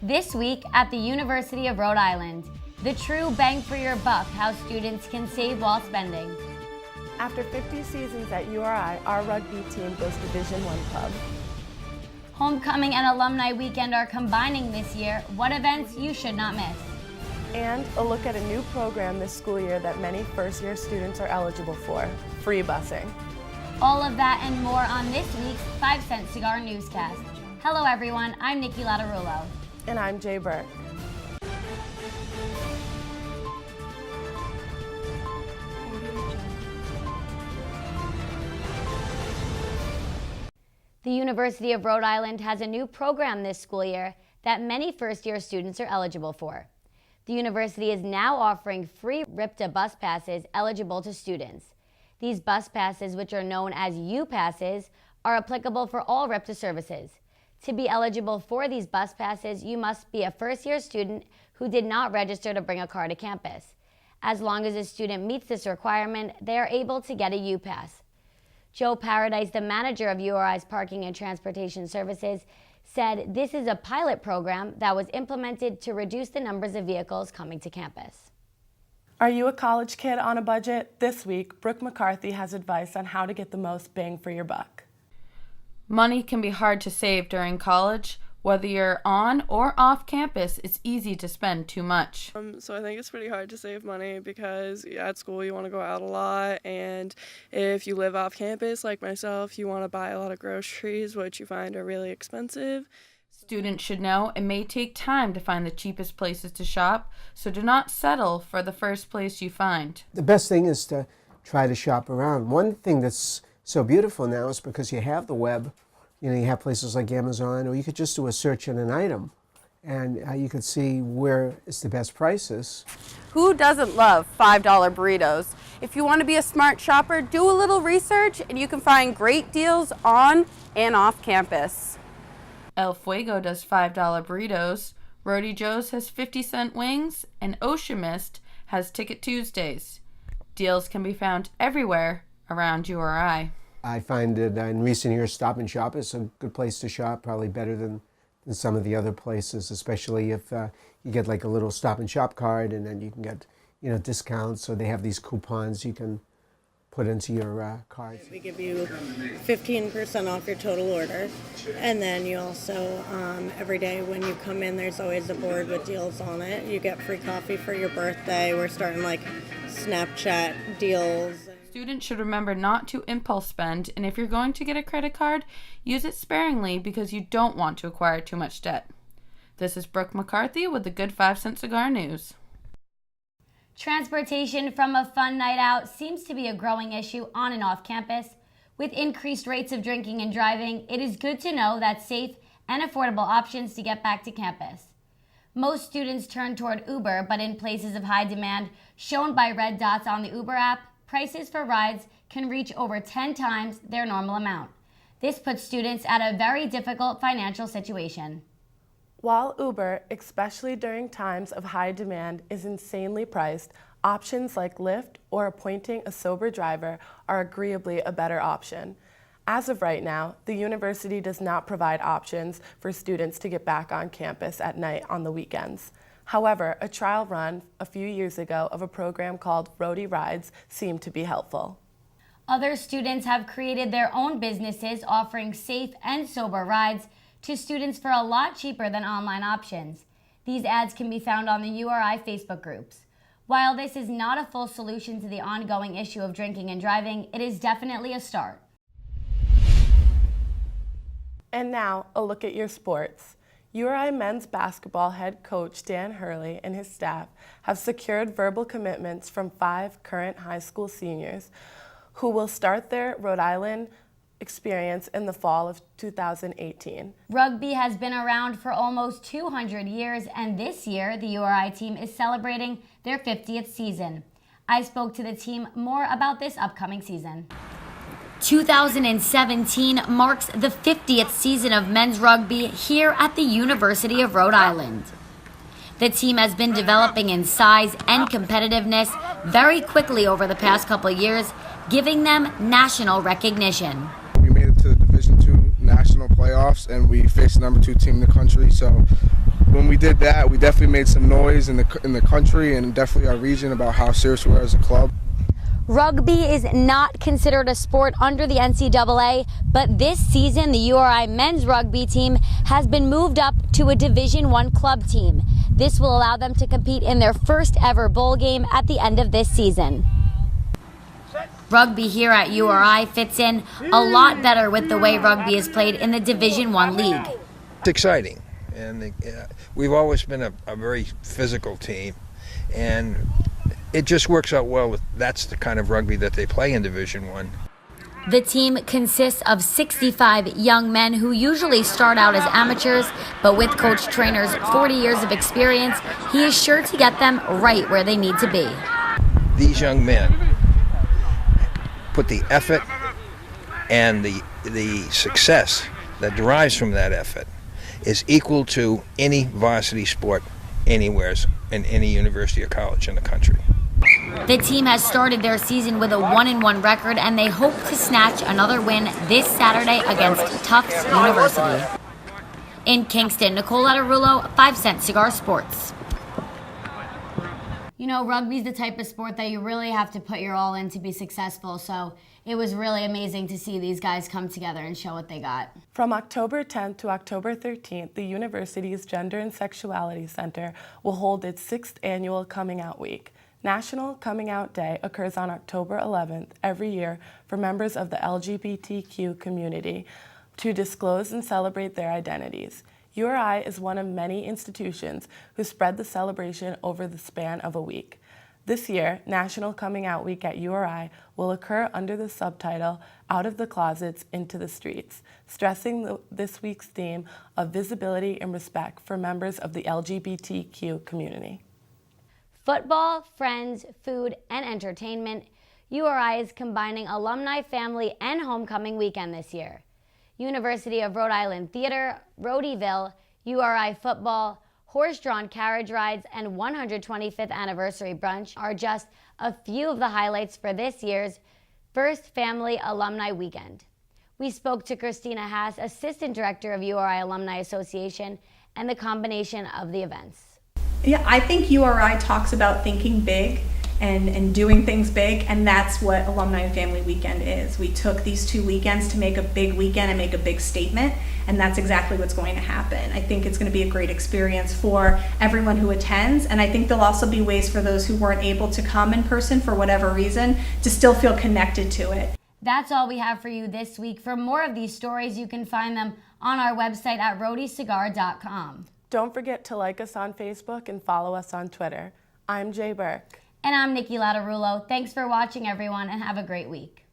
This week at the University of Rhode Island, the true bang for your buck, how students can save while spending. After 50 seasons at URI, our rugby team goes to Division I club. Homecoming and Alumni Weekend are combining this year. What events you should not miss. And a look at a new program this school year that many first-year students are eligible for, free busing. All of that and more on this week's 5-Cent Cigar Newscast. Hello everyone, I'm Nikki Latarullo. And I'm Jay Burke. The University of Rhode Island has a new program this school year that many first-year students are eligible for. The university is now offering free RIPTA bus passes eligible to students. These bus passes, which are known as U passes, are applicable for all RIPTA services. To be eligible for these bus passes, you must be a first-year student who did not register to bring a car to campus. As long as a student meets this requirement, they are able to get a U pass. Joe Paradise, the manager of URI's Parking and Transportation Services, said this is a pilot program that was implemented to reduce the numbers of vehicles coming to campus. Are you a college kid on a budget? This week, Brooke McCarthy has advice on how to get the most bang for your buck. Money can be hard to save during college. Whether you're on or off campus, it's easy to spend too much. So I think it's pretty hard to save money because at school you want to go out a lot, and if you live off campus like myself, you want to buy a lot of groceries, which you find are really expensive. Students should know it may take time to find the cheapest places to shop, so do not settle for the first place you find. The best thing is to try to shop around. One thing that's so beautiful now is because you have the web. You know, you have places like Amazon, or you could just do a search in an item, and you could see where is the best prices. Who doesn't love $5 burritos? If you want to be a smart shopper, do a little research, and you can find great deals on and off campus. El Fuego does $5 burritos, Rody Joe's has 50-cent wings, and Ocean Mist has Ticket Tuesdays. Deals can be found everywhere around URI. I find that in recent years, Stop and Shop is a good place to shop, probably better than some of the other places, especially if you get like a little Stop and Shop card, and then you can get, discounts. So they have these coupons you can put into your cards. We give you 15% off your total order, and then you also, every day when you come in, there's always a board with deals on it. You get free coffee for your birthday. We're starting like Snapchat deals. Students should remember not to impulse spend, and if you're going to get a credit card, use it sparingly because you don't want to acquire too much debt. This is Brooke McCarthy with the Good 5-Cent Cigar News. Transportation from a fun night out seems to be a growing issue on and off campus. With increased rates of drinking and driving, it is good to know that safe and affordable options to get back to campus. Most students turn toward Uber, but in places of high demand, shown by red dots on the Uber app, prices for rides can reach over 10 times their normal amount. This puts students at a very difficult financial situation. While Uber, especially during times of high demand, is insanely priced, options like Lyft or appointing a sober driver are agreeably a better option. As of right now, the university does not provide options for students to get back on campus at night on the weekends. However, a trial run a few years ago of a program called Rody Rides seemed to be helpful. Other students have created their own businesses offering safe and sober rides to students for a lot cheaper than online options. These ads can be found on the URI Facebook groups. While this is not a full solution to the ongoing issue of drinking and driving, it is definitely a start. And now, a look at your sports. URI men's basketball head coach Dan Hurley and his staff have secured verbal commitments from 5 current high school seniors who will start their Rhode Island experience in the fall of 2018. Rugby has been around for almost 200 years, and this year the URI team is celebrating their 50th season. I spoke to the team more about this upcoming season. 2017 marks the 50th season of men's rugby here at the University of Rhode Island. The team has been developing in size and competitiveness very quickly over the past couple of years, giving them national recognition. We made it to the Division II national playoffs, and we faced the number 2 team in the country, so when we did that, we definitely made some noise in the country and definitely our region about how serious we are as a club. Rugby is not considered a sport under the NCAA, but this season the URI men's rugby team has been moved up to a Division I club team. This will allow them to compete in their first ever bowl game at the end of this season. Rugby here at URI fits in a lot better with the way rugby is played in the Division I league. It's exciting, and we've always been a very physical team, and it just works out well with that's the kind of rugby that they play in Division I. The team consists of 65 young men who usually start out as amateurs, but with Coach Trainer's 40 years of experience, he is sure to get them right where they need to be. These young men put the effort and the success that derives from that effort is equal to any varsity sport anywhere in any university or college in the country. The team has started their season with a 1-1 record, and they hope to snatch another win this Saturday against Tufts University. In Kingston, Nicole Latarullo, 5 Cent Cigar Sports. You know, rugby's the type of sport that you really have to put your all in to be successful, so it was really amazing to see these guys come together and show what they got. From October 10th to October 13th, the university's Gender and Sexuality Center will hold its 6th annual Coming Out Week. National Coming Out Day occurs on October 11th every year for members of the LGBTQ community to disclose and celebrate their identities. URI is one of many institutions who spread the celebration over the span of a week. This year, National Coming Out Week at URI will occur under the subtitle, Out of the Closets, Into the Streets, stressing this week's theme of visibility and respect for members of the LGBTQ community. Football, friends, food, and entertainment, URI is combining alumni, family, and homecoming weekend this year. University of Rhode Island Theater, Rhodeyville, URI football, horse-drawn carriage rides, and 125th anniversary brunch are just a few of the highlights for this year's first Family Alumni Weekend. We spoke to Christina Haas, Assistant Director of URI Alumni Association, and the combination of the events. Yeah, I think URI talks about thinking big and doing things big, and that's what Alumni and Family Weekend is. We took these 2 weekends to make a big weekend and make a big statement, and that's exactly what's going to happen. I think it's going to be a great experience for everyone who attends, and I think there'll also be ways for those who weren't able to come in person for whatever reason to still feel connected to it. That's all we have for you this week. For more of these stories, you can find them on our website at rhodeycigar.com. Don't forget to like us on Facebook and follow us on Twitter. I'm Jay Burke. And I'm Nikki Latarullo. Thanks for watching, everyone, and have a great week.